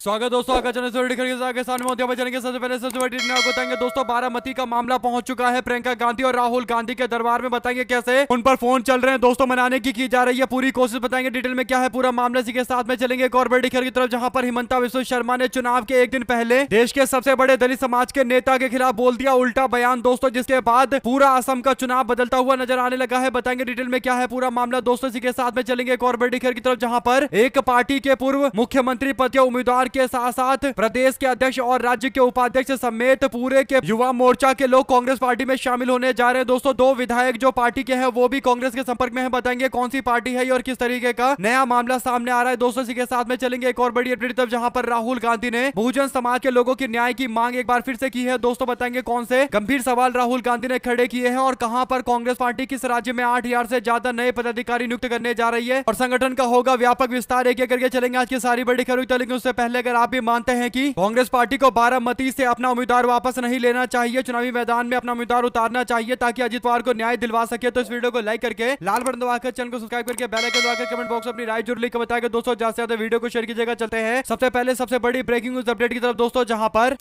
स्वागत दोस्तों, आगे चलने से आगे सामने मोदी बचने के सबसे पहले सबसे बड़ी आपको बताएंगे दोस्तों। बारामती का मामला पहुंच चुका है प्रियंका गांधी और राहुल गांधी के दरबार में। बताएंगे कैसे उन पर फोन चल रहे हैं दोस्तों, मनाने की जा रही है पूरी कोशिश। बताएंगे डिटेल में क्या है पूरा मामला, इसी के साथ में चलेंगे एक और बड़ी खबर की तरफ, जहां पर हिमंता बिस्वा शर्मा ने चुनाव के एक दिन पहले देश के सबसे बड़े दलित समाज के नेता के खिलाफ बोल दिया उल्टा बयान दोस्तों, जिसके बाद पूरा असम का चुनाव बदलता हुआ नजर आने लगा है। बताएंगे डिटेल में क्या है पूरा मामला दोस्तों, इसी के साथ में चलेंगे एक और बड़ी खबर की तरफ, जहां पर एक पार्टी के पूर्व मुख्यमंत्री पद के उम्मीदवार के साथ साथ प्रदेश के अध्यक्ष और राज्य के उपाध्यक्ष समेत पूरे के युवा मोर्चा के लोग कांग्रेस पार्टी में शामिल होने जा रहे हैं दोस्तों। दो विधायक जो पार्टी के हैं वो भी कांग्रेस के संपर्क में हैं। बताएंगे कौन सी पार्टी है और किस तरीके का नया मामला सामने आ रहा है दोस्तों। इसी के साथ में चलेंगे एक और बड़ी अपडेट तरफ, जहां पर राहुल गांधी ने बहुजन समाज के लोगों की न्याय की मांग एक बार फिर से की है दोस्तों। बताएंगे कौन से गंभीर सवाल राहुल गांधी ने खड़े किए हैं और कहां पर कांग्रेस पार्टी किस राज्य में 8,000 से ज्यादा नए पदाधिकारी नियुक्त करने जा रही है और संगठन का होगा व्यापक विस्तार। एक एक करके चलेंगे आज की सारी बड़ी खबरों की। लेकिन उससे पहले अगर आप भी मानते हैं कि कांग्रेस पार्टी को बारामती से अपना उम्मीदवार वापस नहीं लेना चाहिए, चुनावी मैदान में अपना उम्मीदवार उतारना चाहिए ताकि अजित पवार को न्याय दिलवा सके, तो इस वीडियो को लाइक करके लाल बटन दबाकर चैनल को सब्सक्राइब करके बेल आइकन दबाकर कमेंट बॉक्स में अपनी राय जरूर लिखकर बताएगा दोस्तों। ज्यादा से ज्यादा वीडियो को शेयर कीजिएगा। चलते हैं सबसे पहले सबसे बड़ी ब्रेकिंग न्यूज अपडेट की तरफ दोस्तों, जहां पर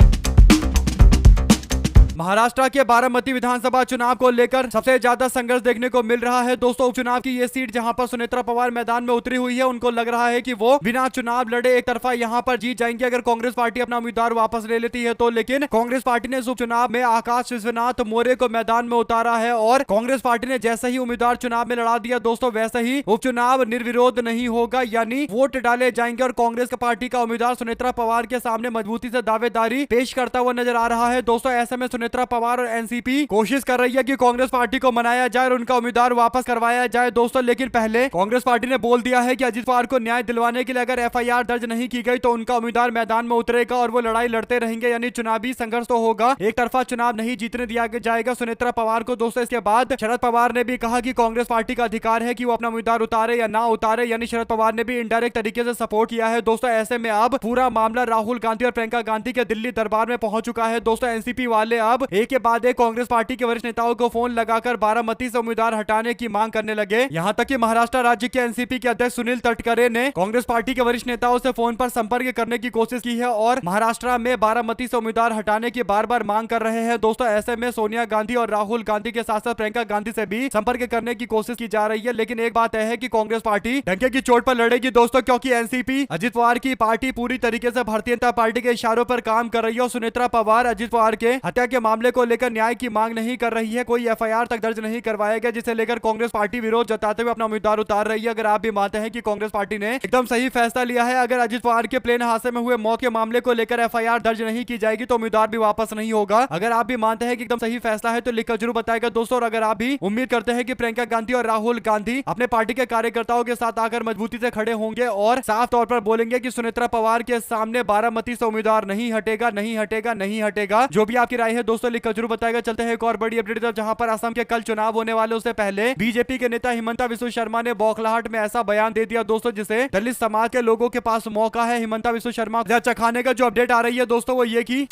महाराष्ट्र के बारामती विधानसभा चुनाव को लेकर सबसे ज्यादा संघर्ष देखने को मिल रहा है दोस्तों। उपचुनाव की ये सीट जहां पर सुनेत्रा पवार मैदान में उतरी हुई है, उनको लग रहा है कि वो बिना चुनाव लड़े एक तरफा यहां पर जीत जाएंगे अगर कांग्रेस पार्टी अपना उम्मीदवार वापस ले लेती है तो। लेकिन कांग्रेस पार्टी ने इस उपचुनाव में आकाश विश्वनाथ मौर्य को मैदान में उतारा है और कांग्रेस पार्टी ने जैसे ही उम्मीदवार चुनाव में लड़ा दिया दोस्तों, वैसे ही उपचुनाव निर्विरोध नहीं होगा, यानी वोट डाले जाएंगे और कांग्रेस पार्टी का उम्मीदवार सुनेत्रा पवार के सामने मजबूती से दावेदारी पेश करता हुआ नजर आ रहा है दोस्तों। ऐसे में सुनेत्रा पवार और एनसीपी कोशिश कर रही है कि कांग्रेस पार्टी को मनाया जाए और उनका उम्मीदवार वापस करवाया जाए दोस्तों। लेकिन पहले कांग्रेस पार्टी ने बोल दिया है कि अजित पवार को न्याय दिलवाने के लिए अगर एफआईआर दर्ज नहीं की गई तो उनका उम्मीदवार मैदान में उतरेगा और वो लड़ाई लड़ते रहेंगे, यानी चुनावी संघर्ष तो होगा, एक तरफा चुनाव नहीं जीतने दिया जाएगा सुनेत्रा पवार को दोस्तों। इसके बाद शरद पवार ने भी कहा कि कांग्रेस पार्टी का अधिकार है कि वो अपना उम्मीदवार उतारे या ना उतारे, यानी शरद पवार ने भी इनडायरेक्ट तरीके से सपोर्ट किया है दोस्तों। ऐसे में अब पूरा मामला राहुल गांधी और प्रियंका गांधी के दिल्ली दरबार में पहुंच चुका है दोस्तों। एनसीपी वाले अब एक के बाद एक कांग्रेस पार्टी के वरिष्ठ नेताओं को फोन लगाकर बारामती से उम्मीदवार हटाने की मांग करने लगे। यहां तक कि महाराष्ट्र राज्य के एनसीपी के अध्यक्ष सुनील तटकरे ने कांग्रेस पार्टी के वरिष्ठ नेताओं से फोन पर संपर्क करने की कोशिश की है और महाराष्ट्र में बारामती से उम्मीदवार हटाने की बार बार मांग कर रहे हैं दोस्तों। ऐसे में सोनिया गांधी और राहुल गांधी के साथ साथ प्रियंका गांधी से भी संपर्क करने की कोशिश की जा रही है। लेकिन एक बात है कि कांग्रेस पार्टी डंके की चोट पर लड़ेगी दोस्तों, क्योंकि एनसीपी अजित पवार की पार्टी पूरी तरीके से भारतीय जनता पार्टी के इशारों पर काम कर रही है और सुनेत्रा पवार अजित पवार के हत्या के मामले को लेकर न्याय की मांग नहीं कर रही है, कोई एफआईआर तक दर्ज नहीं करवाया गया, जिसे लेकर कांग्रेस पार्टी विरोध जताते हुए अपना उम्मीदवार उतार रही है। अगर आप भी मानते हैं कि कांग्रेस पार्टी ने एकदम सही फैसला लिया है, अगर अजित पवार के प्लेन हादसे में हुए मौत के मामले को लेकर एफआईआर दर्ज नहीं की जाएगी तो उम्मीदवार भी वापस नहीं होगा। अगर आप भी मानते हैं कि एकदम सही फैसला है तो लिखकर जरूर बताएगा दोस्तों। और अगर आप भी उम्मीद करते हैं कि प्रियंका गांधी और राहुल गांधी अपने पार्टी के कार्यकर्ताओं के साथ आकर मजबूती से खड़े होंगे और साफ तौर पर बोलेंगे कि सुनेत्रा पवार के सामने बारामती से उम्मीदवार नहीं हटेगा, नहीं हटेगा, नहीं हटेगा, जो भी आपकी राय है दोस्तों लिखकर जरूर बताएगा। चलते हैं एक और बड़ी अपडेट, जहां पर असम के कल चुनाव होने वाले उससे पहले बीजेपी के नेता हिमंता बिस्वा शर्मा ने बौखलाहट में ऐसा बयान दे दिया दोस्तों, जिसे दलित समाज के लोगों के पास मौका है हिमंता बिस्वा शर्मा चखाने का। जो अपडेट आ रही है दोस्तों वो ये कि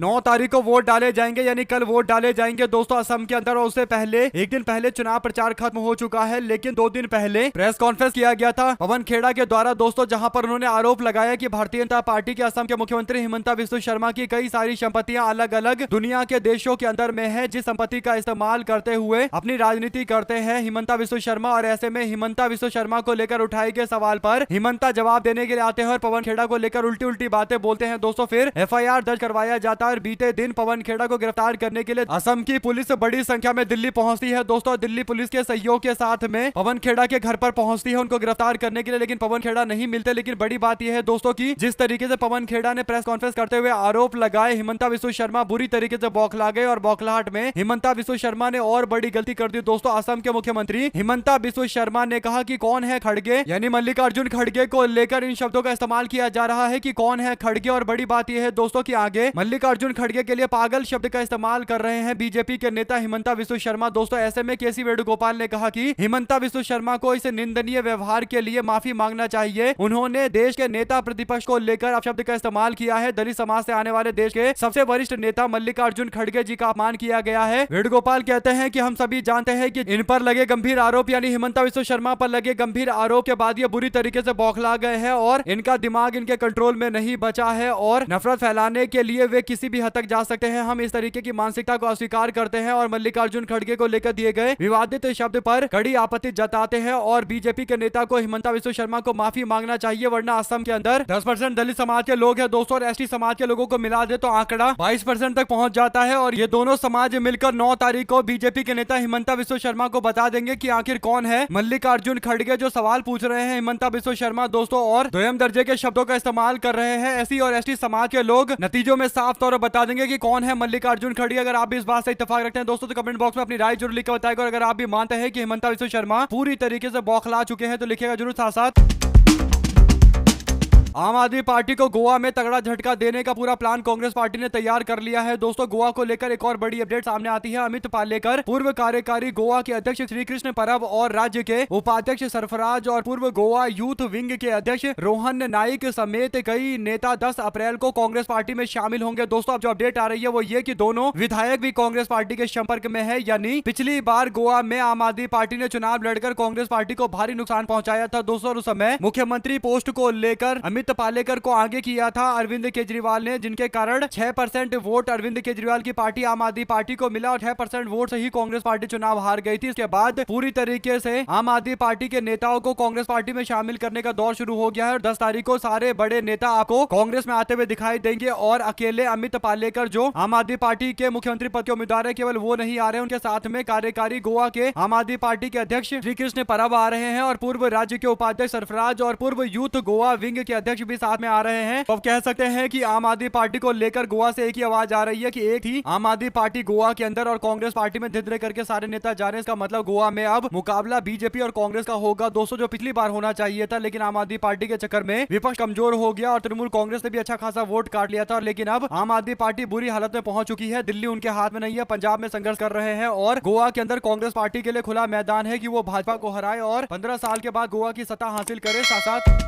9 तारीख को वोट डाले जाएंगे, यानी कल वोट डाले जाएंगे दोस्तों असम के अंदर। और उससे पहले एक दिन पहले चुनाव प्रचार खत्म हो चुका है, लेकिन 2 दिन पहले प्रेस कॉन्फ्रेंस किया गया था पवन खेड़ा के द्वारा दोस्तों, जहां पर उन्होंने आरोप लगाया कि भारतीय जनता पार्टी के असम के मुख्यमंत्री हिमंता बिस्वा शर्मा की कई सारी संपत्तियां अलग अलग दुनिया के देशों के अंदर में है, जिस संपत्ति का इस्तेमाल करते हुए अपनी राजनीति करते हैं हिमंता बिस्वा शर्मा। और ऐसे में हिमंता बिस्वा शर्मा को लेकर उठाए गए सवाल पर हिमंता जवाब देने के लिए आते हैं और पवन खेड़ा को लेकर उल्टी उल्टी बातें बोलते हैं दोस्तों। फिर एफआईआर दर्ज करवाया जाता है और बीते दिन पवन खेड़ा को गिरफ्तार करने के लिए असम की पुलिस बड़ी संख्या में दिल्ली पहुंचती है दोस्तों। दिल्ली पुलिस के सहयोग के साथ में पवन खेड़ा के घर पर पहुंचती है उनको गिरफ्तार करने के लिए, लेकिन पवन खेड़ा नहीं मिलते। लेकिन बड़ी बात यह है दोस्तों कि जिस तरीके से पवन खेड़ा ने प्रेस कॉन्फ्रेंस करते हुए आरोप लगाए, हिमंता बिस्वा शर्मा बुरी तरीके से बौखला गए और बौखलाहट में हिमंता बिस्वा शर्मा ने और बड़ी गलती कर दी दोस्तों। असम के मुख्यमंत्री हिमंता बिस्वा शर्मा ने कहा कि कौन है खड़गे, यानी मल्लिकार्जुन खड़गे को लेकर इन शब्दों का इस्तेमाल किया जा रहा है कि कौन है खड़गे। और बड़ी बात यह है दोस्तों कि आगे मल्लिकार्जुन मल्लिकार्जुन खड़गे के लिए पागल शब्द का इस्तेमाल कर रहे हैं बीजेपी के नेता हिमंता बिस्वा शर्मा। दोस्तों ऐसे में केसी वेणुगोपाल ने कहा कि हिमंता बिस्वा शर्मा को इस निंदनीय व्यवहार के लिए माफी मांगना चाहिए। उन्होंने देश के नेता प्रतिपक्ष को लेकर अपशब्द का इस्तेमाल किया है। दलित समाज से आने वाले देश के सबसे वरिष्ठ नेता मल्लिकार्जुन खड़गे जी का अपमान किया गया है। वेणुगोपाल कहते हैं कि हम सभी जानते हैं कि इन पर लगे गंभीर आरोप यानी हिमंता बिस्वा शर्मा पर लगे गंभीर आरोप के बाद ये बुरी तरीके से बौखला गए हैं और इनका दिमाग इनके कंट्रोल में नहीं बचा है और नफरत फैलाने के लिए वे किसी भी हद तक जा सकते हैं। हम इस तरीके की मानसिकता को अस्वीकार करते हैं और मल्लिकार्जुन खड़गे को लेकर दिए गए विवादित शब्द पर कड़ी आपत्ति जताते हैं और बीजेपी के नेता को हिमंता बिस्वा शर्मा को माफी मांगना चाहिए, वरना असम के अंदर 10% दलित समाज के लोग हैं दोस्तों, और एसटी समाज के लोगों को मिला दे तो आंकड़ा 22% तक पहुंच जाता है। और ये दोनों समाज मिलकर 9 तारीख को बीजेपी के नेता हिमंता बिस्वा शर्मा को बता देंगे कि आखिर कौन है मल्लिकार्जुन खड़गे जो सवाल पूछ रहे हैं हिमंता बिस्वा शर्मा दोस्तों, और दोयम दर्जे के शब्दों का इस्तेमाल कर रहे हैं। एससी और एसटी समाज के लोग नतीजों में साफ तौर पर बता देंगे कि कौन है मल्लिकार्जुन खड़गे। अगर आप भी इस बात से इत्तेफाक रखते हैं दोस्तों तो कमेंट बॉक्स में अपनी राय जरूर लिखकर बताएगा। और अगर आप भी मानते हैं कि हिमंता बिस्वा शर्मा पूरी तरीके से बौखला चुके हैं तो लिखिएगा जरूर। साथ साथ आम आदमी पार्टी को गोवा में तगड़ा झटका देने का पूरा प्लान कांग्रेस पार्टी ने तैयार कर लिया है दोस्तों। गोवा को लेकर एक और बड़ी अपडेट सामने आती है। अमित पालेकर, पूर्व कार्यकारी गोवा के अध्यक्ष श्री कृष्ण परब और राज्य के उपाध्यक्ष सरफराज और पूर्व गोवा यूथ विंग के अध्यक्ष रोहन नाइक समेत कई नेता 10 अप्रैल को कांग्रेस पार्टी में शामिल होंगे दोस्तों। अब जो अपडेट आ रही है वो ये कि दोनों विधायक भी कांग्रेस पार्टी के संपर्क में है, यानी पिछली बार गोवा में आम आदमी पार्टी ने चुनाव लड़कर कांग्रेस पार्टी को भारी नुकसान पहुंचाया था दोस्तों। उस समय मुख्यमंत्री पोस्ट को लेकर अमित पालेकर को आगे किया था अरविंद केजरीवाल ने, जिनके कारण 6% वोट अरविंद केजरीवाल की पार्टी आम आदमी पार्टी को मिला और 6% वोट से ही कांग्रेस पार्टी चुनाव हार गई थी। इसके बाद पूरी तरीके से आम आदमी पार्टी के नेताओं को कांग्रेस पार्टी में शामिल करने का दौर शुरू हो गया है और 10 तारीख को सारे बड़े नेता आपको कांग्रेस में आते हुए दिखाई देंगे और अकेले अमित पालेकर जो आम आदमी पार्टी के मुख्यमंत्री पद के उम्मीदवार है केवल वो नहीं आ रहे, उनके साथ में कार्यकारी गोवा के आम आदमी पार्टी के अध्यक्ष श्री कृष्ण परब आ रहे हैं और पूर्व राज्य के उपाध्यक्ष सरफराज और पूर्व यूथ गोवा विंग के अध्यक्ष भी साथ में आ रहे हैं। तो अब कह सकते हैं कि आम आदमी पार्टी को लेकर गोवा से एक ही आवाज आ रही है कि एक ही आम आदमी पार्टी गोवा के अंदर और कांग्रेस पार्टी में धीरे करके सारे नेता जा रहे हैं। इसका मतलब गोवा में अब मुकाबला बीजेपी और कांग्रेस का होगा दोस्तों, जो पिछली बार होना चाहिए था, लेकिन आम आदमी पार्टी के चक्कर में विपक्ष कमजोर हो गया और तृणमूल कांग्रेस ने भी अच्छा खासा वोट काट लिया था। लेकिन अब आम आदमी पार्टी बुरी हालत में पहुंच चुकी है। दिल्ली उनके हाथ में नहीं है, पंजाब में संघर्ष कर रहे हैं और गोवा के अंदर कांग्रेस पार्टी के लिए खुला मैदान है कि वो भाजपा को हराए और 15 साल के बाद गोवा की सत्ता हासिल करे। साथ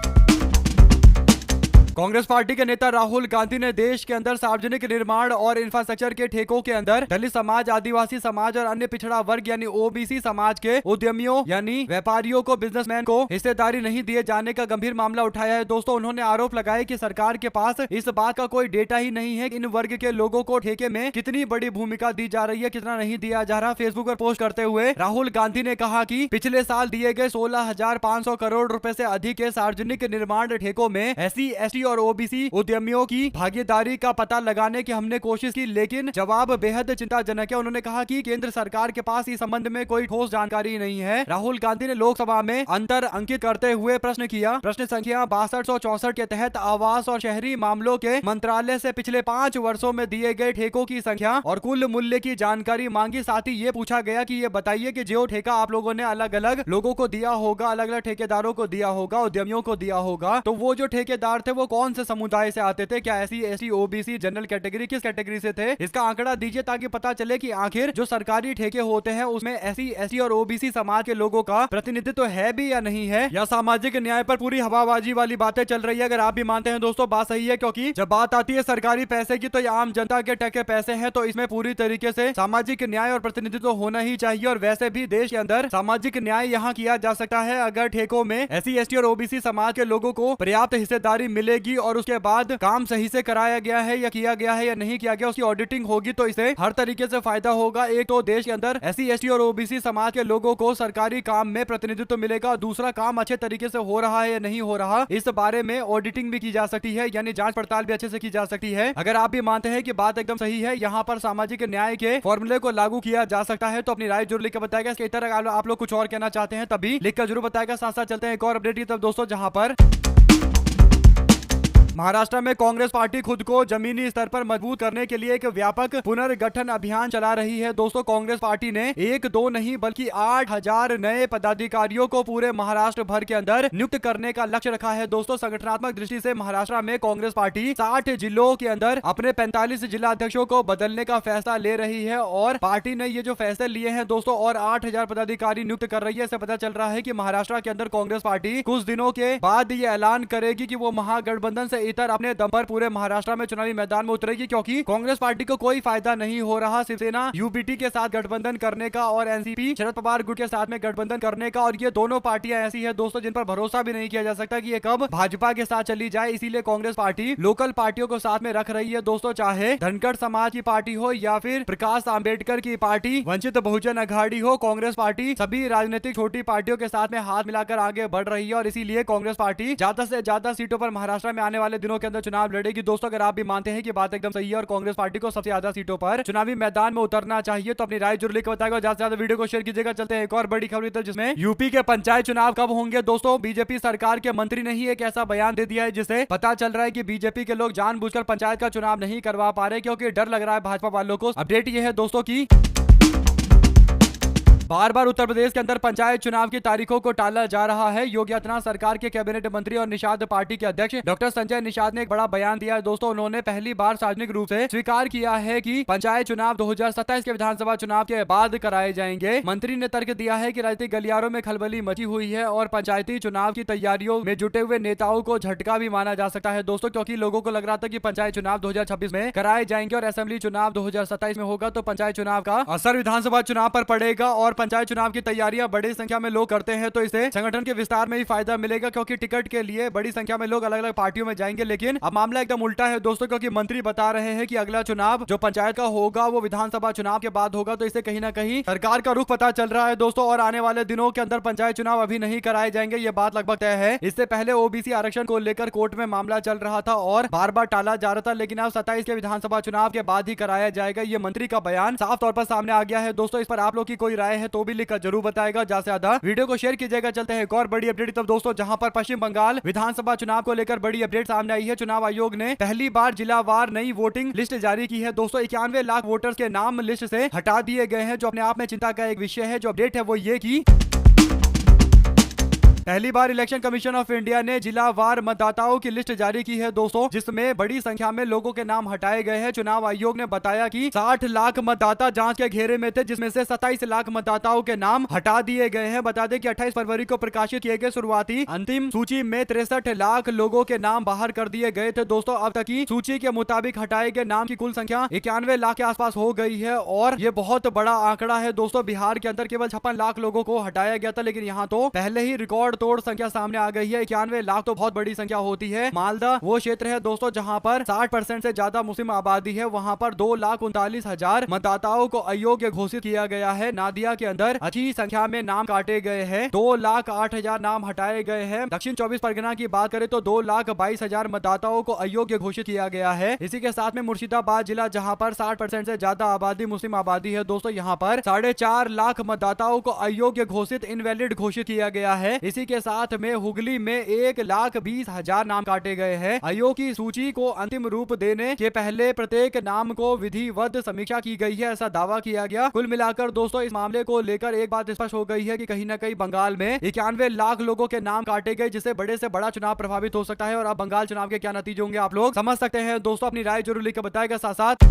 कांग्रेस पार्टी के नेता राहुल गांधी ने देश के अंदर सार्वजनिक निर्माण और इंफ्रास्ट्रक्चर के ठेकों के अंदर दलित समाज, आदिवासी समाज और अन्य पिछड़ा वर्ग यानी ओबीसी समाज के उद्यमियों यानी व्यापारियों को, बिजनेसमैन को हिस्सेदारी नहीं दिए जाने का गंभीर मामला उठाया है दोस्तों। उन्होंने आरोप लगाया कि सरकार के पास इस बात का कोई डेटा ही नहीं है कि इन वर्ग के लोगों को ठेके में कितनी बड़ी भूमिका दी जा रही है, कितना नहीं दिया जा रहा। फेसबुक पर पोस्ट करते हुए राहुल गांधी ने कहा कि पिछले साल दिए गए 16,500 करोड़ रुपए से अधिक के सार्वजनिक निर्माण ठेकों में SC, ST और ओबीसी उद्यमियों की भागीदारी का पता लगाने की हमने कोशिश की, लेकिन जवाब बेहद चिंताजनक है। उन्होंने कहा कि केंद्र सरकार के पास इस संबंध में कोई ठोस जानकारी नहीं है। राहुल गांधी ने लोकसभा में अंतर अंकित करते हुए प्रश्न किया। प्रश्न संख्या 6264 के तहत आवास और शहरी मामलों के मंत्रालय से पिछले 5 वर्षों में दिए गए ठेकों की संख्या और कुल मूल्य की जानकारी मांगी। साथ ही ये पूछा गया कि ये बताइए कि जो ठेका आप लोगों ने अलग अलग लोगों को दिया होगा, अलग अलग ठेकेदारों को दिया होगा, उद्यमियों को दिया होगा, तो वो जो ठेकेदार थे वो कौन से समुदाय से आते थे? क्या SC, ST, OBC, general category, किस कैटेगरी से थे? इसका आंकड़ा दीजिए ताकि पता चले कि आखिर जो सरकारी ठेके होते हैं उसमें SC, ST और OBC समाज के लोगों का प्रतिनिधित्व है भी या नहीं है, या सामाजिक न्याय पर पूरी हवाबाजी वाली बातें चल रही है। अगर आप भी मानते हैं दोस्तों बात सही है, क्योंकि जब बात आती है सरकारी पैसे की तो ये आम जनता के टैक्स के पैसे हैं, तो इसमें पूरी तरीके से सामाजिक न्याय और प्रतिनिधित्व होना ही चाहिए। और वैसे भी देश के अंदर सामाजिक न्याय यहाँ किया जा सकता है अगर ठेकों में SC, ST और OBC समाज के लोगों को पर्याप्त हिस्सेदारी मिलेगी और उसके बाद काम सही से कराया गया है या किया गया है या नहीं किया गया, उसकी ऑडिटिंग होगी, तो इसे हर तरीके से फायदा होगा। एक तो देश के अंदर SC, ST और OBC समाज के लोगों को सरकारी काम में प्रतिनिधित्व मिलेगा, दूसरा काम अच्छे तरीके से हो रहा है या नहीं हो रहा इस बारे में ऑडिटिंग भी की जा सकती है, यानी जांच पड़ताल भी अच्छे से की जा सकती है। अगर आप भी मानते हैं कि बात एकदम सही है, यहाँ पर सामाजिक न्याय के फॉर्मूले को लागू किया जा सकता है, तो अपनी राय जरूर लिखकर बताएगा। इसके तरह आप लोग कुछ और कहना चाहते हैं तभी लिखकर जरूर बताएगा। साथ साथ चलते हैं एक और अपडेट की तरफ दोस्तों, जहां पर महाराष्ट्र में कांग्रेस पार्टी खुद को जमीनी स्तर पर मजबूत करने के लिए एक व्यापक पुनर्गठन अभियान चला रही है। दोस्तों कांग्रेस पार्टी ने एक दो नहीं बल्कि 8,000 नए पदाधिकारियों को पूरे महाराष्ट्र भर के अंदर नियुक्त करने का लक्ष्य रखा है। दोस्तों संगठनात्मक दृष्टि से महाराष्ट्र में कांग्रेस पार्टी 60 जिलों के अंदर अपने 45 जिला अध्यक्षों को बदलने का फैसला ले रही है और पार्टी ने ये जो फैसले लिए हैं दोस्तों और 8,000 पदाधिकारी नियुक्त कर रही है। इससे पता चल रहा है कि महाराष्ट्र के अंदर कांग्रेस पार्टी कुछ दिनों के बाद ये ऐलान करेगी कि वो महागठबंधन से इतर अपने दम पर पूरे महाराष्ट्र में चुनावी मैदान में उतरेगी, क्योंकि कांग्रेस पार्टी को कोई फायदा नहीं हो रहा शिवसेना यूपीटी के साथ गठबंधन करने का और एनसीपी शरद पवार गुट के साथ में गठबंधन करने का। और ये दोनों पार्टियां ऐसी है दोस्तों जिन पर भरोसा भी नहीं किया जा सकता कि ये कब भाजपा के साथ चली जाए। इसीलिए कांग्रेस पार्टी लोकल पार्टियों को साथ में रख रही है दोस्तों, चाहे धनखड़ समाज की पार्टी हो या फिर प्रकाश आंबेडकर की पार्टी, वंचित बहुजन अघाड़ी हो, कांग्रेस पार्टी सभी राजनीतिक छोटी पार्टियों के साथ में हाथ मिलाकर आगे बढ़ रही है। और इसीलिए कांग्रेस पार्टी ज्यादा से ज्यादा सीटों पर महाराष्ट्र में आने वाले दिनों के अंदर चुनाव लड़ेगी। दोस्तों अगर आप भी मानते हैं कि बात एकदम सही है और कांग्रेस पार्टी को सबसे ज्यादा सीटों पर चुनावी मैदान में उतरना चाहिए तो अपनी राय जरूर लिख बताएगा। ज्यादा से ज्यादा वीडियो को शेयर कीजिएगा। चलते हैं एक और बड़ी खबर तक, जिसमें यूपी के पंचायत चुनाव कब होंगे। दोस्तों बीजेपी सरकार के मंत्री ने ही एक ऐसा बयान दे दिया है जिससे पता चल रहा है कि बीजेपी के लोग जानबूझकर पंचायत का चुनाव नहीं करवा पा रहे, क्योंकि डर लग रहा है भाजपा वालों को। अपडेट ये है दोस्तों की बार बार उत्तर प्रदेश के अंदर पंचायत चुनाव की तारीखों को टाला जा रहा है। योगी आदित्यनाथ सरकार के कैबिनेट मंत्री और निषाद पार्टी के अध्यक्ष डॉक्टर संजय निषाद ने एक बड़ा बयान दिया है। दोस्तों उन्होंने पहली बार सार्वजनिक रूप से स्वीकार किया है कि पंचायत चुनाव 2027 के विधानसभा चुनाव के बाद कराए जाएंगे। मंत्री ने तर्क दिया है कि राजनीतिक गलियारों में खलबली मची हुई है और पंचायती चुनाव की तैयारियों में जुटे हुए नेताओं को झटका भी माना जा सकता है दोस्तों, क्योंकि लोगों को लग रहा था कि पंचायत चुनाव 2026 में कराए जाएंगे और असेंबली चुनाव 2027 में होगा, तो पंचायत चुनाव का असर विधानसभा चुनाव पर पड़ेगा। और पंचायत चुनाव की तैयारियां बड़ी संख्या में लोग करते हैं तो इसे संगठन के विस्तार में ही फायदा मिलेगा, क्योंकि टिकट के लिए बड़ी संख्या में लोग अलग अलग पार्टियों में जाएंगे। लेकिन अब मामला एकदम उल्टा है दोस्तों, क्योंकि मंत्री बता रहे हैं कि अगला चुनाव जो पंचायत का होगा वो विधानसभा चुनाव के बाद होगा, तो इससे कहीं ना कहीं सरकार का रुख पता चल रहा है दोस्तों। और आने वाले दिनों के अंदर पंचायत चुनाव अभी नहीं कराए जाएंगे, ये बात लगभग तय है। इससे पहले ओबीसी आरक्षण को लेकर कोर्ट में मामला चल रहा था और बार बार टाला जा रहा था, लेकिन अब 27 के विधानसभा चुनाव के बाद ही कराया जाएगा। ये मंत्री का बयान साफ तौर पर सामने आ गया है दोस्तों। इस पर आप लोग की कोई राय है तो भी लिखकर जरूर बताएगा। ज्यादा से ज्यादा वीडियो को शेयर कीजिएगा। चलते हैं एक और बड़ी अपडेट तब दोस्तों, जहां पर पश्चिम बंगाल विधानसभा चुनाव को लेकर बड़ी अपडेट सामने आई है। चुनाव आयोग ने पहली बार जिलावार नई वोटिंग लिस्ट जारी की है दोस्तों। 91 लाख वोटर्स के नाम लिस्ट से हटा दिए गए हैं, जो अपने आप में चिंता का एक विषय है। जो अपडेट है वो ये की पहली बार इलेक्शन कमीशन ऑफ इंडिया ने जिलावार मतदाताओं की लिस्ट जारी की है दोस्तों, जिसमें बड़ी संख्या में लोगों के नाम हटाए गए हैं। चुनाव आयोग ने बताया कि 60 लाख मतदाता जांच के घेरे में थे, जिसमें से 27 लाख मतदाताओं के नाम हटा दिए गए हैं। बता दें कि 28 फरवरी को प्रकाशित किए गए शुरुआती अंतिम सूची में 63 लाख लोगों के नाम बाहर कर दिए गए थे दोस्तों। अब तक की सूची के मुताबिक हटाए गए नाम की कुल संख्या 91 लाख के आसपास हो गई है और ये बहुत बड़ा आंकड़ा है दोस्तों। बिहार के अंदर केवल 56 लाख लोगों को हटाया गया था, लेकिन यहाँ तो पहले ही रिकॉर्ड तोड़ संख्या सामने आ गई है। 91 लाख तो बहुत बड़ी संख्या होती है। मालदा वो क्षेत्र है दोस्तों जहां पर 60% से ज्यादा मुस्लिम आबादी है। वहां पर 2,39,000 मतदाताओं को अयोग्य घोषित किया गया है। नादिया के अंदर अच्छी संख्या में नाम काटे गए हैं। 2,08,000 नाम हटाए गए हैं। दक्षिण 24 परगना की बात करें तो 2,22,000 मतदाताओं को अयोग्य घोषित किया गया है। इसी के साथ में मुर्शिदाबाद जिला, जहां पर 60% से ज्यादा आबादी मुस्लिम आबादी है दोस्तों, यहाँ पर 4.5 लाख मतदाताओं को अयोग्य घोषित इनवैलिड घोषित किया गया है। इसी के साथ में हुगली में 1,20,000 नाम काटे गए हैं। आयोग की सूची को अंतिम रूप देने के पहले प्रत्येक नाम को विधिवत समीक्षा की गई है, ऐसा दावा किया गया। कुल मिलाकर दोस्तों इस मामले को लेकर एक बात स्पष्ट हो गई है कि कहीं न कहीं बंगाल में 91 लाख लोगों के नाम काटे गए, जिससे बड़े से बड़ा चुनाव प्रभावित हो सकता है। और अब बंगाल चुनाव के क्या नतीजे होंगे आप लोग समझ सकते हैं दोस्तों। अपनी राय जरूर लिखकर बताएगा। साथ साथ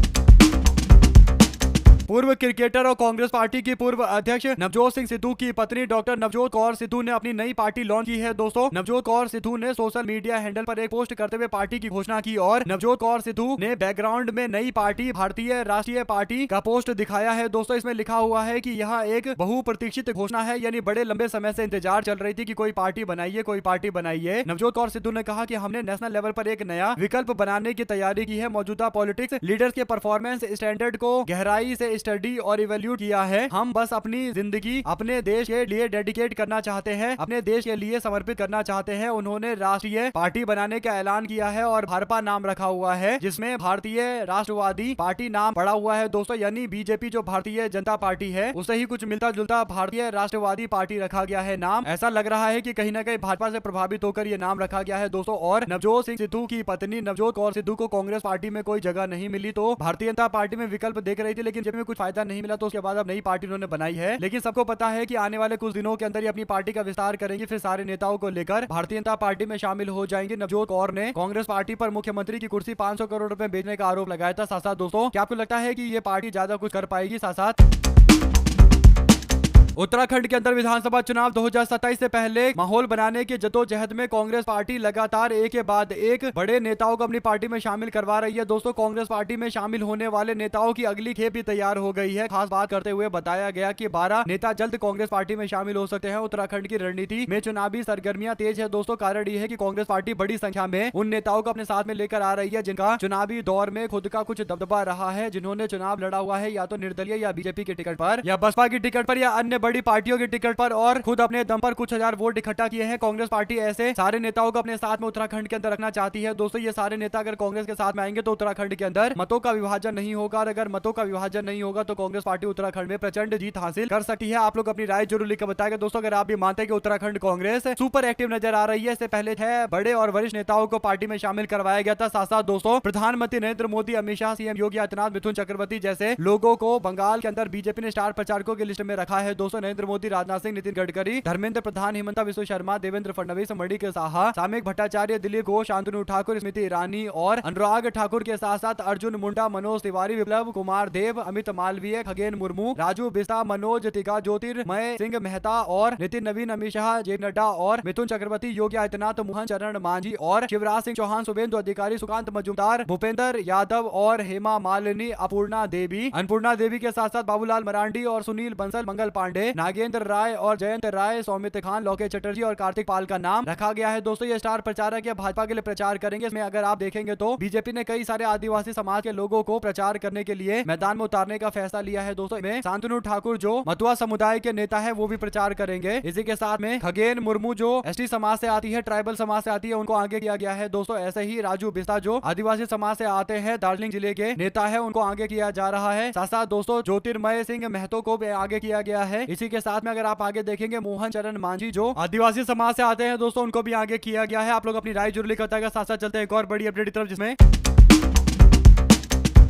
पूर्व क्रिकेटर और कांग्रेस पार्टी की पूर्व अध्यक्ष नवजोत सिंह सिद्धू की पत्नी डॉक्टर नवजोत कौर सिद्धू ने अपनी नई पार्टी लॉन्च की है दोस्तों। नवजोत कौर सिद्धू ने सोशल मीडिया हैंडल पर एक पोस्ट करते हुए पार्टी की घोषणा की और नवजोत कौर सिद्धू ने बैकग्राउंड में नई पार्टी भारतीय राष्ट्रीय पार्टी का पोस्ट दिखाया है दोस्तों। इसमें लिखा हुआ है कि यह एक बहुप्रतीक्षित घोषणा है, यानी बड़े लंबे समय से इंतजार चल रही थी कि कोई पार्टी बनाइए, कोई पार्टी बनाइए। नवजोत कौर सिद्धू ने कहा कि हमने नेशनल लेवल पर एक नया विकल्प बनाने की तैयारी की है। मौजूदा पॉलिटिक्स लीडर्स के परफॉर्मेंस स्टैंडर्ड को गहराई से स्टडी और इवैल्यूएट किया है। हम बस अपनी जिंदगी अपने देश के लिए डेडिकेट करना चाहते हैं, अपने देश के लिए समर्पित करना चाहते हैं। उन्होंने राष्ट्रीय पार्टी बनाने का ऐलान किया है और भाजपा नाम रखा हुआ है, जिसमें भारतीय राष्ट्रवादी पार्टी नाम पड़ा हुआ है दोस्तों। यानी बीजेपी जो भारतीय जनता पार्टी है उससे ही कुछ मिलता जुलता भारतीय राष्ट्रवादी पार्टी रखा गया है नाम। ऐसा लग रहा है कि कहीं ना कहीं भाजपा से प्रभावित होकर ये नाम रखा गया है दोस्तों। और नवजोत सिंह सिद्धू की पत्नी नवजोत कौर सिद्धू को कांग्रेस पार्टी में कोई जगह नहीं मिली, तो भारतीय जनता पार्टी में विकल्प देख रही थी, लेकिन जब में कुछ फायदा नहीं मिला तो उसके बाद अब नई पार्टी उन्होंने बनाई है। लेकिन सबको पता है कि आने वाले कुछ दिनों के अंदर ये अपनी पार्टी का विस्तार करेंगे, फिर सारे नेताओं को लेकर भारतीय जनता पार्टी में शामिल हो जाएंगे। नवजोत कौर ने कांग्रेस पार्टी पर मुख्यमंत्री की कुर्सी 500 करोड़ रुपए बेचने का आरोप लगाया था। साथ साथ दोस्तों, क्या आपको लगता है कि ये पार्टी ज्यादा कुछ कर पाएगी? साथ साथ उत्तराखंड के अंदर विधानसभा चुनाव 2027 से पहले माहौल बनाने की जद्दोजहद में कांग्रेस पार्टी लगातार एक के बाद एक बड़े नेताओं को अपनी पार्टी में शामिल करवा रही है दोस्तों। कांग्रेस पार्टी में शामिल होने वाले नेताओं की अगली खेप भी तैयार हो गई है। खास बात करते हुए बताया गया कि 12 नेता जल्द कांग्रेस पार्टी में शामिल हो सकते हैं। उत्तराखंड की रणनीति में चुनावी सरगर्मियां तेज है दोस्तों। कारण यह है कि कांग्रेस पार्टी बड़ी संख्या में उन नेताओं को अपने साथ में लेकर आ रही है जिनका चुनावी दौर में खुद का कुछ दबदबा रहा है, जिन्होंने चुनाव लड़ा हुआ है या तो निर्दलीय या बीजेपी के टिकट पर या बसपा की टिकट पर या अन्य बड़ी पार्टियों की टिकट पर, और खुद अपने दम पर कुछ हजार वोट इकट्ठा किए हैं। कांग्रेस पार्टी ऐसे सारे नेताओं को अपने साथ में उत्तराखंड के अंदर रखना चाहती है दोस्तों। ये सारे नेता अगर कांग्रेस के साथ में आएंगे तो उत्तराखंड के अंदर मतों का विभाजन नहीं होगा, और अगर मतों का विभाजन नहीं होगा तो कांग्रेस पार्टी उत्तराखंड में प्रचंड जीत हासिल कर सकती है। आप लोग अपनी राय जरूर लिखकर बताएगा दोस्तों अगर आप भी मानते हैं कि उत्तराखंड कांग्रेस सुपर एक्टिव नजर आ रही है। इससे पहले 6 बड़े और वरिष्ठ नेताओं को पार्टी में शामिल करवाया गया था। साथ साथ दोस्तों, प्रधानमंत्री नरेंद्र मोदी, अमित शाह, सीएम योगी आदित्यनाथ, मिथुन चक्रवर्ती जैसे लोगों को बंगाल के अंदर बीजेपी ने स्टार प्रचारकों की लिस्ट में रखा है दोस्तों। नरेंद्र मोदी, राजनाथ सिंह, नितिन गडकरी, धर्मेंद्र प्रधान, हिमंता बिस्वा शर्मा, देवेंद्र फडणवीस, मणिक साहा, सामिक भट्टाचार्य, दिलीप घोष, शांतनु ठाकुर, स्मृति ईरानी और अनुराग ठाकुर के साथ साथ अर्जुन मुंडा, मनोज तिवारी, विप्लव कुमार देव, अमित मालवीय, खगेन मुर्मू, राजू बिस्ता, मनोज तिगा, ज्योतिर्मय सिंह मेहता और नितिन नवीन, अमित शाह, जे नड्डा और मिथुन चक्रवर्ती, योगी आदित्यनाथ, मोहन चरण मांझी और शिवराज सिंह चौहान, शुभेंदु अधिकारी, सुकांत मजूमदार, भूपेंद्र यादव और हेमा मालिनी, अन्नपूर्णा देवी के साथ साथ बाबूलाल मरांडी और सुनील बंसल, मंगल पांडे, नागेंद्र राय और जयंत राय, सौमित खान, लोकेश चटर्जी और कार्तिक पाल का नाम रखा गया है दोस्तों। ये स्टार प्रचारक है, भाजपा के लिए प्रचार करेंगे। इसमें अगर आप देखेंगे तो बीजेपी ने कई सारे आदिवासी समाज के लोगों को प्रचार करने के लिए मैदान में उतारने का फैसला लिया है दोस्तों। इसमें शांतनु ठाकुर जो मथुआ समुदाय के नेता है वो भी प्रचार करेंगे। इसी के साथ में खगेन मुर्मू जो एसटी समाज से आती है, ट्राइबल समाज से आती है, उनको आगे किया गया है दोस्तों। ऐसे ही राजू बिस्ता जो आदिवासी समाज से आते हैं, दार्जिलिंग जिले के नेता है, उनको आगे किया जा रहा है। साथ साथ दोस्तों, ज्योतिर्मय सिंह महतो को भी आगे किया गया है। इसी के साथ में अगर आप आगे देखेंगे, मोहन चरण मांझी जो आदिवासी समाज से आते हैं दोस्तों, उनको भी आगे किया गया है। आप लोग अपनी राय जरूर लिखकर बताएगा। साथ साथ चलते हैं एक और बड़ी अपडेट की तरफ, जिसमें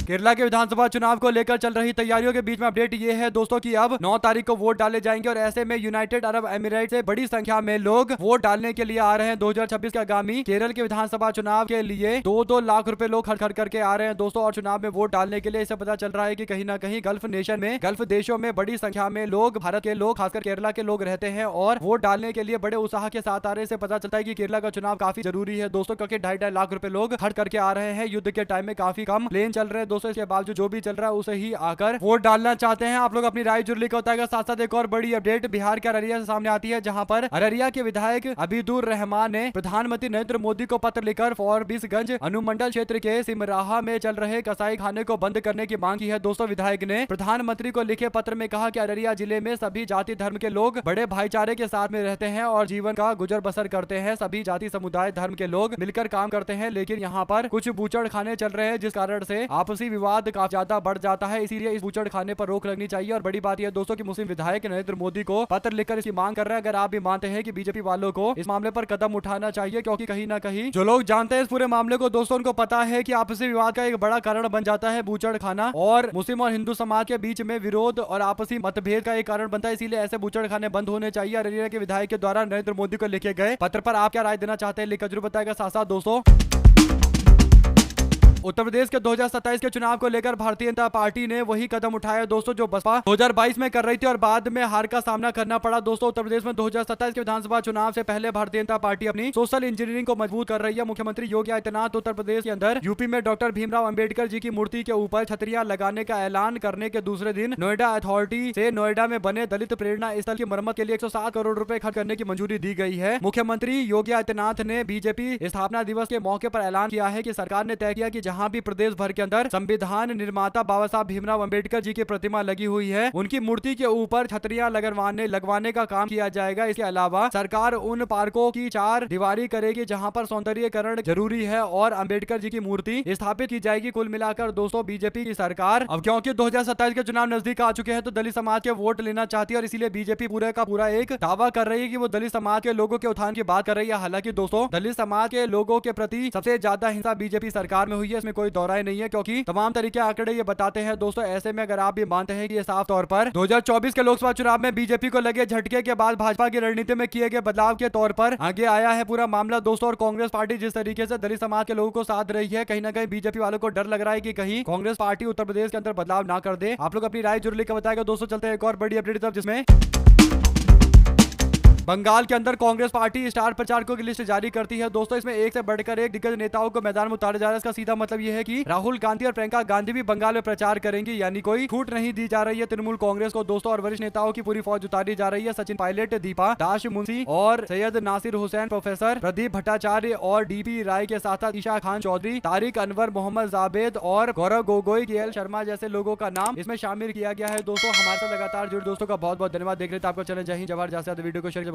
केरला के विधानसभा चुनाव को लेकर चल रही तैयारियों के बीच में अपडेट ये है दोस्तों कि अब 9 तारीख को वोट डाले जाएंगे, और ऐसे में यूनाइटेड अरब एमिरेट से बड़ी संख्या में लोग वोट डालने के लिए आ रहे हैं। 2026 के आगामी केरल के विधानसभा चुनाव के लिए 2-2 लाख रुपए लोग खर्च करके आ रहे हैं दोस्तों, और चुनाव में वोट डालने के लिए। इससे पता चल रहा है कि कहीं ना कहीं गल्फ नेशन में, गल्फ देशों में बड़ी संख्या में लोग, भारत के लोग, खासकर केरला के लोग रहते हैं और वोट डालने के लिए बड़े उत्साह के साथ आ रहे हैं। इससे पता चलता है कि केरला का चुनाव काफी जरूरी है दोस्तों, क्योंकि 2.5 लाख रुपए लोग खर्च करके आ रहे हैं। युद्ध के टाइम में काफी कम प्लेन चल रहे हैं दोस्तों, इसके बावजूद जो भी चल रहा है उसे ही आकर वोट डालना चाहते हैं। आप लोग अपनी राय जरूर लिखकर बताएगा। साथ साथ एक और बड़ी अपडेट बिहार के अररिया से सामने आती है, जहां पर अररिया के विधायक अबीदुर रहमान ने प्रधानमंत्री नरेंद्र मोदी को पत्र लिखकर फॉरबिसगंज अनुमंडल क्षेत्र के सिमराहा में चल रहे कसाई खाने को बंद करने की मांग की है दोस्तों। विधायक ने प्रधानमंत्री को लिखे पत्र में कहा कि अररिया जिले में सभी जाति धर्म के लोग बड़े भाईचारे के साथ में रहते हैं और जीवन का गुजर बसर करते हैं। सभी जाति समुदाय धर्म के लोग मिलकर काम करते हैं, लेकिन यहाँ पर कुछ बूचड़ खाने चल रहे हैं, जिस कारण से आपसी विवाद काफी ज्यादा बढ़ जाता है। इसीलिए इस बूचड़ खाने पर रोक लगनी चाहिए। और बड़ी बात यह दोस्तों कि मुस्लिम विधायक नरेंद्र मोदी को पत्र लिखकर इसकी मांग कर रहे हैं। अगर आप भी मानते हैं कि बीजेपी वालों को इस मामले पर कदम उठाना चाहिए, क्योंकि कहीं ना कहीं जो लोग जानते हैं इस पूरे मामले को दोस्तों, उनको पता है कि आपसी विवाद का एक बड़ा कारण बन जाता है बूचड़ खाना, और मुस्लिम और हिंदू समाज के बीच में विरोध और आपसी मतभेद का एक कारण बनता है। इसीलिए ऐसे बूचड़ खाने बंद होने चाहिए। अररिया के विधायक के द्वारा नरेंद्र मोदी को लिखे गए पत्र पर आप क्या राय देना चाहते हैं, लिखकर जरूर बताएगा। साथ साथ दोस्तों, उत्तर प्रदेश के 2027 के चुनाव को लेकर भारतीय जनता पार्टी ने वही कदम उठाया दोस्तों जो बसपा 2022 में कर रही थी और बाद में हार का सामना करना पड़ा दोस्तों। उत्तर प्रदेश में 2027 के विधानसभा चुनाव से पहले भारतीय जनता पार्टी अपनी सोशल इंजीनियरिंग को मजबूत कर रही है। मुख्यमंत्री योगी आदित्यनाथ उत्तर प्रदेश के अंदर यूपी में डॉक्टर भीमराव अंबेडकर जी की मूर्ति के ऊपर छतरियां लगाने का ऐलान करने के दूसरे दिन नोएडा अथॉरिटी से नोएडा में बने दलित प्रेरणा स्थल की मरम्मत के लिए 107 करोड़ रुपए खर्च करने की मंजूरी दी गई है। मुख्यमंत्री योगी आदित्यनाथ ने बीजेपी स्थापना दिवस के मौके पर ऐलान किया है कि सरकार ने तय किया कि जहाँ भी प्रदेश भर के अंदर संविधान निर्माता बाबा साहब भीमराव अंबेडकर जी की प्रतिमा लगी हुई है, उनकी मूर्ति के ऊपर छतरियां लगवाने का काम किया जाएगा। इसके अलावा सरकार उन पार्कों की 4 दीवारी करेगी जहां पर सौंदर्यीकरण जरूरी है और अंबेडकर जी की मूर्ति स्थापित की जाएगी। कुल मिलाकर दोस्तों बीजेपी की सरकार अब क्योंकि 2027 के चुनाव नजदीक आ चुके हैं तो दलित समाज के वोट लेना चाहती है और इसीलिए बीजेपी पूरे का पूरा एक दावा कर रही है कि वो दलित समाज के लोगों के उत्थान की बात कर रही है। हालांकि दोस्तों दलित समाज के लोगों के प्रति सबसे ज्यादा हिंसा बीजेपी सरकार में हुई है, इसमें कोई दौराई नहीं है, क्योंकि तमाम तरीके आंकड़े ये बताते हैं दोस्तों। ऐसे में अगर आप भी मानते हैं कि ये साफ तौर पर 2024 के लोकसभा चुनाव में बीजेपी को लगे झटके के बाद भाजपा की रणनीति में किए गए बदलाव के तौर पर आगे आया है पूरा मामला दोस्तों। और कांग्रेस पार्टी जिस तरीके से दलित समाज के लोगों को साथ रही है, कहीं ना कहीं बीजेपी वालों को डर लग रहा है कि कहीं कांग्रेस पार्टी उत्तर प्रदेश के अंदर बदलाव ना कर दे। आप लोग अपनी राय जरूर लिखकर बताएगा दोस्तों। चलते हैं एक और बड़ी अपडेट तरफ, जिसमें बंगाल के अंदर कांग्रेस पार्टी स्टार प्रचारकों की लिस्ट जारी करती है दोस्तों। इसमें एक से बढ़कर एक दिग्गज नेताओं को मैदान में उतारा जा रहा है। इसका सीधा मतलब यह है कि राहुल गांधी और प्रियंका गांधी भी बंगाल में प्रचार करेंगी, यानी कोई छूट नहीं दी जा रही है तृणमूल कांग्रेस को दोस्तों। और वरिष्ठ नेताओं की पूरी फौज उतारी जा रही है। सचिन पायलट, दीपा दास मुंशी और सैयद नासिर हुसैन, प्रोफेसर प्रदीप भट्टाचार्य और डीपी राय के साथ साथ ईशा खान चौधरी, तारिक अनवर, मोहम्मद जावेद और गौरव गोगोई, के शर्मा जैसे लोगों का नाम इसमें शामिल किया गया है दोस्तों। हमारे साथ लगातार जुड़े दोस्तों का बहुत बहुत धन्यवाद। देख रहे थे आपको चैनल जय हिंद जवाहर। जैसे वीडियो को शेयर